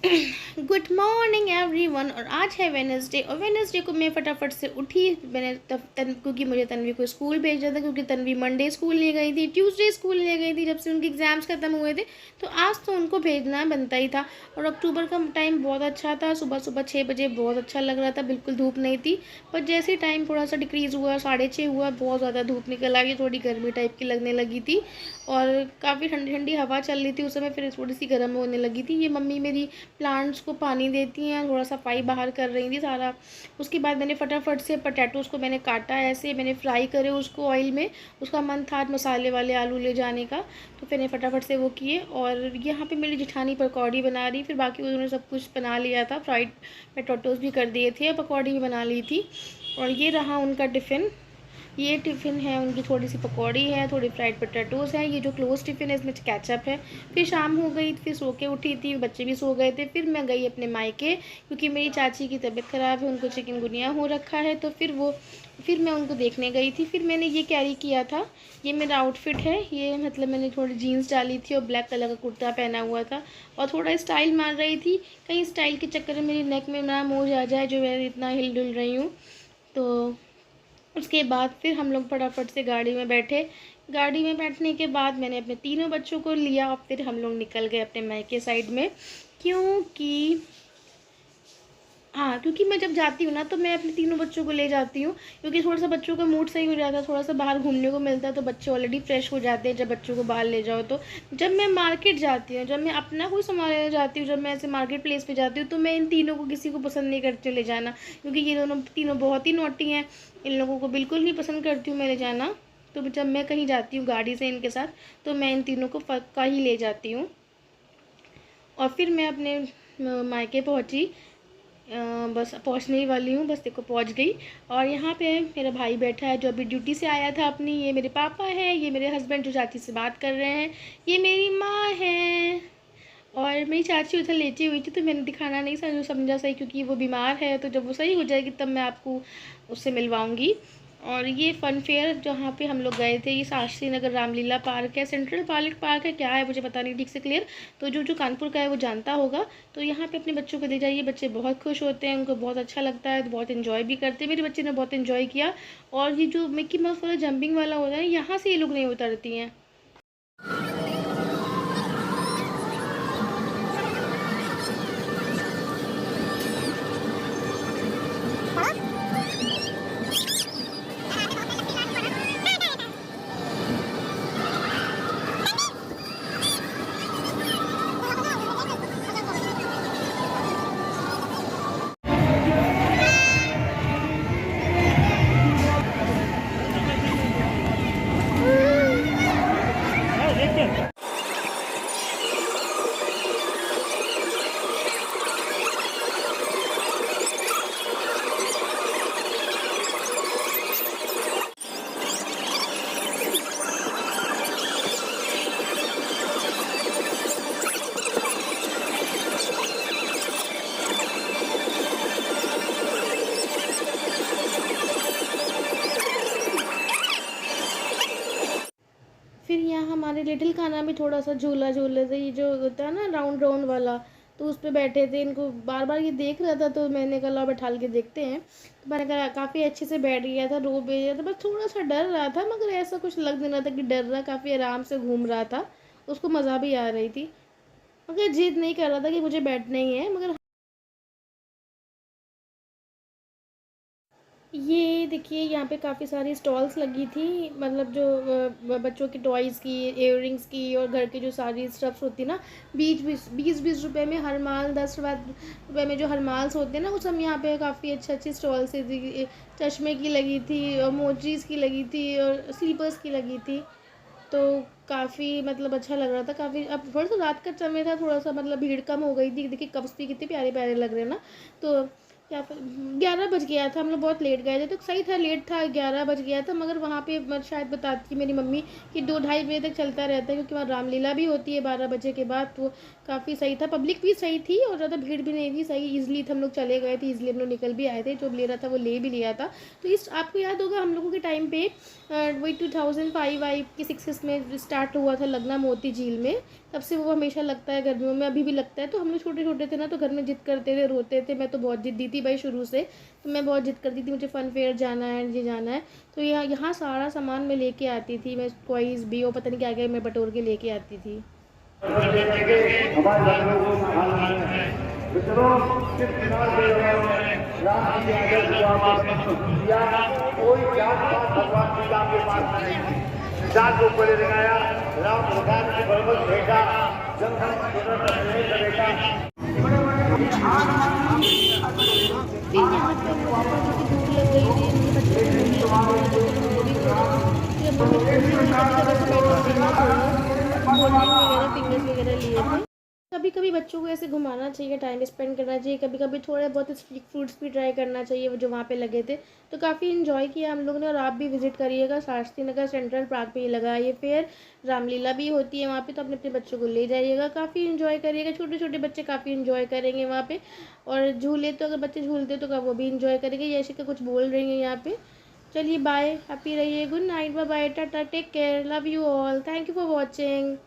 Good morning everyone. और आज है वेनसडे, और वेनसडे को मैं फटाफट से उठी। मैंने तब क्योंकि मुझे तन्वी को स्कूल भेजना था, क्योंकि तन्वी मंडे स्कूल नहीं गई थी, ट्यूसडे स्कूल नहीं गई थी, जब से उनके एग्ज़ाम्स ख़त्म हुए थे। तो आज तो उनको भेजना बनता ही था। और अक्टूबर का टाइम बहुत अच्छा था, सुबह सुबह 6 बजे बहुत अच्छा लग रहा था, बिल्कुल धूप नहीं थी। पर जैसे टाइम थोड़ा सा डिक्रीज़ हुआ, 6:30 हुआ, बहुत ज़्यादा धूप निकल आई, थोड़ी गर्मी टाइप की लगने लगी थी। और काफ़ी ठंडी ठंडी हवा चल रही थी उस समय, फिर थोड़ी सी गर्म होने लगी थी। ये मम्मी मेरी प्लांट्स को पानी देती हैं, थोड़ा सफाई बाहर कर रही थी सारा। उसके बाद मैंने फटाफट से पोटैटोज़ को मैंने काटा, ऐसे मैंने फ्राई करे उसको ऑयल में। उसका मन था मसाले वाले आलू ले जाने का, तो मैंने फटाफट से वो किए। और यहाँ पे मेरी जेठानी पकौड़ी बना रही, फिर बाकी उन्होंने सब कुछ बना लिया था, फ्राइड पोटैटोज़ भी कर दिए थे, पकौड़ी भी बना ली थी। और ये रहा उनका टिफ़िन। ये टिफ़िन है उनकी, थोड़ी सी पकौड़ी है, थोड़ी फ्राइड पोटैटोज़ है। ये जो क्लोज़ टिफ़िन है इसमें केचप है। फिर शाम हो गई, फिर सो के उठी थी, बच्चे भी सो गए थे। फिर मैं गई अपने मायके, क्योंकि मेरी चाची की तबीयत ख़राब है, उनको चिकनगुनिया हो रखा है। तो फिर मैं उनको देखने गई थी। फिर मैंने ये कैरी किया था, ये मेरा आउटफिट है। ये मतलब मैंने थोड़ी जीन्स डाली थी और ब्लैक कलर का कुर्ता पहना हुआ था, और थोड़ा स्टाइल मार रही थी। कहीं स्टाइल के चक्कर में मेरी नेक में ना मोज आ जाए, जो मैं इतना हिल डुल रही हूँ। तो उसके बाद फिर हम लोग फटाफट से गाड़ी में बैठे। गाड़ी में बैठने के बाद मैंने अपने तीनों बच्चों को लिया, और फिर हम लोग निकल गए अपने मायके साइड में। क्योंकि हाँ, क्योंकि मैं जब जाती हूँ ना, तो मैं अपने तीनों बच्चों को ले जाती हूँ, क्योंकि थोड़ा सा बच्चों का मूड सही हो जाता है, थोड़ा सा बाहर घूमने को मिलता है, तो बच्चे ऑलरेडी फ्रेश हो जाते हैं जब बच्चों को बाहर ले जाओ तो। जब मैं मार्केट जाती हूँ, जब मैं अपना कोई सामान लेने जाती हूँ, जब मैं ऐसे मार्केट प्लेस पे जाती हूँ, तो मैं इन तीनों को किसी को पसंद नहीं करती ले जाना, क्योंकि ये दोनों तीनों बहुत ही नॉटी हैं। इन लोगों को बिल्कुल नहीं पसंद करती हूँ मैं ले जाना। तो जब मैं कहीं जाती हूँ गाड़ी से इनके साथ, तो मैं इन तीनों को पक्का ही ले जाती हूँ। और फिर मैं अपने मायके पहुँची। बस पहुंचने ही वाली हूँ, बस देखो पहुंच गई। और यहाँ पे मेरा भाई बैठा है, जो अभी ड्यूटी से आया था अपनी। ये मेरे पापा हैं, ये मेरे हस्बैंड जो चाची से बात कर रहे हैं, ये मेरी माँ है। और मेरी चाची उधर लेटी हुई थी, तो मैंने दिखाना नहीं समझा सही, क्योंकि वो बीमार है, तो जब वो सही हो जाएगी तब मैं आपको उससे मिलवाऊँगी। और ये फ़न फेयर जहाँ पे हम लोग गए थे, ये शास्त्री नगर रामलीला पार्क है, सेंट्रल पार्क है, क्या है मुझे पता नहीं ठीक से क्लियर। तो जो जो कानपुर का है वो जानता होगा। तो यहाँ पे अपने बच्चों को ले जाइए, बच्चे बहुत खुश होते हैं, उनको बहुत अच्छा लगता है, तो बहुत इन्जॉय भी करते हैं। मेरे बच्चे ने बहुत इन्जॉय किया। और ये जो मिक्की माउस वाला जंपिंग वाला होता है, यहाँ से ये लोग नहीं उतरती हैं। फिर यहाँ हमारे लिटिल कान्हा में थोड़ा सा झूला झूले थे, ये जो होता है ना राउंड राउंड वाला, तो उस पर बैठे थे। इनको बार बार ये देख रहा था, तो मैंने कहा लो बैठा के देखते हैं। तो मैंने कहा काफ़ी अच्छे से बैठ गया था, रो भी गया था, बस थोड़ा सा डर रहा था, मगर ऐसा कुछ लग नहीं रहा था कि डर रहा, काफ़ी आराम से घूम रहा था। उसको मज़ा भी आ रही थी, मगर जिद नहीं कर रहा था कि मुझे बैठना ही है। मगर ये देखिए, यहाँ पे काफ़ी सारी स्टॉल्स लगी थी, मतलब जो बच्चों के टॉयज़ की, इयररिंग्स की, और घर की जो सारी स्टफ्स होती है ना, 20-20 रुपए में हर माल, 10 रुपए में जो हर माल्स होते हैं ना, वो सब यहाँ पे काफ़ी अच्छी अच्छी स्टॉल्स थी। चश्मे की लगी थी, और मोचीज़ की लगी थी, और स्लीपर्स की लगी थी। तो काफ़ी मतलब अच्छा लग रहा था काफ़ी। अब थोड़ा सा रात का समय था, थोड़ा सा मतलब भीड़ कम हो गई थी। देखिए कप्स भी कितने प्यारे प्यारे लग रहे हैं ना। तो क्या 11 बज गया था, हम लोग बहुत लेट गए थे, तो सही था, लेट था, 11 बज गया था, मगर वहाँ पे शायद बताती मेरी मम्मी कि 2-2:30 बजे तक चलता रहता है, क्योंकि वहाँ रामलीला भी होती है 12 बजे के बाद। तो काफ़ी सही था, पब्लिक भी सही थी और ज़्यादा भीड़ भी नहीं थी, सही ईजिली हम लोग चले गए थे, ईजिली हम लोग निकल भी आए थे, जो ले रहा था वो ले भी लिया था। तो इस आपको याद होगा हम लोगों के टाइम पे वही 2005 आई की 6 में स्टार्ट हुआ था लगना मोती झील में, तब से वो हमेशा लगता है गर्मियों में, अभी भी लगता है। तो हम लोग छोटे छोटे थे ना, तो घर में जिद करते थे, रोते थे, मैं तो बहुत जिद्दी थी भाई शुरू से, तो मैं बहुत जिद करती थी मुझे फ़न फेयर जाना है, ये जाना है। तो यहाँ सारा सामान मैं लेके आती थी, मैं टॉयज़ भी और पता नहीं क्या क्या मैं बटोर के लेके आती थी। जान को पड़े लगाया राम भगवान की बरबस भेजा जब हम करेगा फिर यहाँ पे हम लोगों को क्योंकि भूख लग गई थी, मुझे बच्चे को भूख लगी तो भी फिर हम लोग कोल्ड ड्रिंक निकाल के बस कोल्ड ड्रिंक वगैरह फिंगर्स वगैरह लिए थे। कभी कभी बच्चों को ऐसे घुमाना चाहिए, टाइम स्पेंड करना चाहिए, कभी कभी थोड़े बहुत स्ट्रीट फूड्स भी ट्राई करना चाहिए वो जो वहाँ पे लगे थे। तो काफ़ी इन्जॉय किया हम लोगों ने, और आप भी विजिट करिएगा, शास्त्री नगर सेंट्रल पार्क पे ही लगा है ये फेयर, रामलीला भी होती है वहाँ पे, तो अपने अपने बच्चों को ले जाइएगा, काफ़ी इन्जॉय करिएगा, छोटे छोटे बच्चे काफ़ी इन्जॉय करेंगे वहाँ पे। और झूले तो अगर बच्चे झूलते तो वो भी इन्जॉय करेंगे। यशिका कुछ बोल रही हैं यहाँ पे। चलिए बाय, हैप्पी रहिए, good night, bye bye, tata, take care, love you all, thank you for watching.